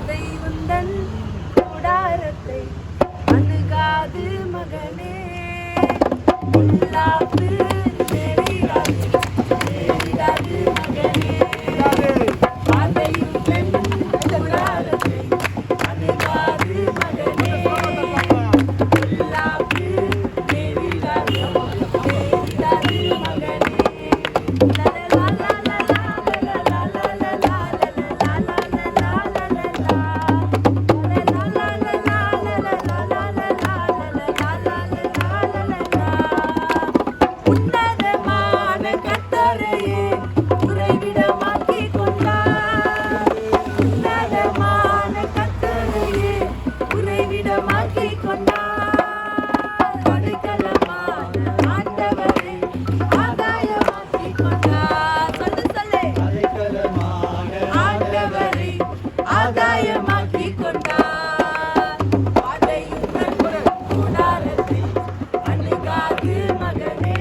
பாதை உந்தன் கூடாரத்தை அணுகாது மகனே. பொல்லாப்பு நேரிடாது நேரிடாது மகனே. பாதை உந்தன் கூடாரத்தை அணுகாது மகனே. பொல்லாப்பு நேரிடாது நேரிடாது மகனே. உன்னதமான கர்த்தரையே உறைவிடமாக்கிக் கொண்டார். உன்னதமான கர்த்தரையே உறைவிடமாக்கிக் கொண்டார். அடைக்கலமான ஆண்டவரை ஆதாயமாக்கிக் கொண்டார். சொல்லு சொல்லு. ஆண்டவரை ஆதாயமாக்கிக் கொண்டார். பாதையுடன் கூடாரத்தை அணுகாது மகனே.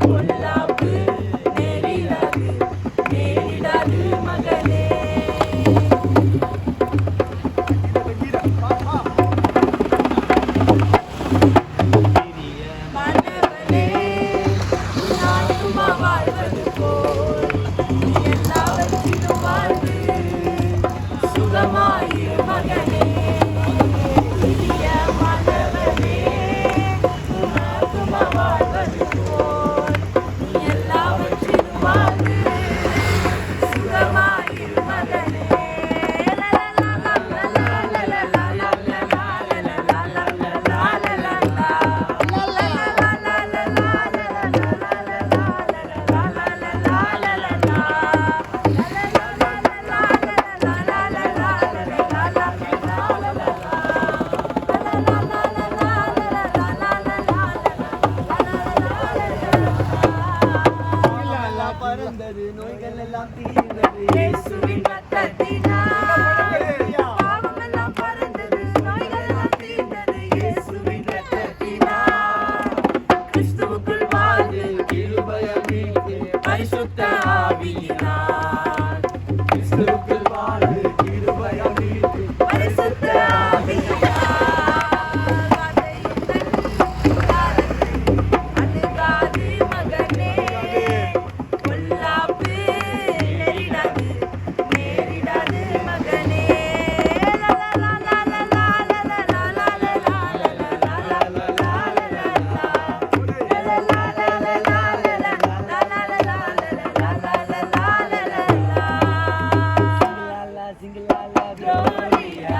பொல்லாப்பு நேரிடாது நேரிடாது மகனே. மன்னவனே நான் சும்மா வாழ்வது போல் நீ எல்லாவற்றிலும் வாழ்ந்து சுகமாயிரு மகனே. இனிய மன்னவனே நான் சும்மா வாழ்வது போல் நீ எல்லாவற்றிலும் வாழ்ந்து சுகமாயிரு மகனே. பறந்தது நோய்கள் எல்லாம் தீர்ந்தது இயேசுவின் ரத்தத்தினால் பாவமெல்லாம் பறந்தது நோய்கள் எல்லாம் தீர்ந்தது இயேசுவின் ரத்தத்தினால். கிறிஸ்துவுக்குள் வாழ்ந்து கிருபையால் மீட்டு பரிசுத்த ஆவியினால். கிறிஸ்துவுக்குள் வாழ்ந்து கிருபையால் மீட்டு பரிசுத்த ஆவியினால். பாதையுடன் கூடாரத்தை அணுகாது மகனே. பொல்லாப்பு நேரிடாது நேரிடாது மகனே. சிங்கலாலா Gloria.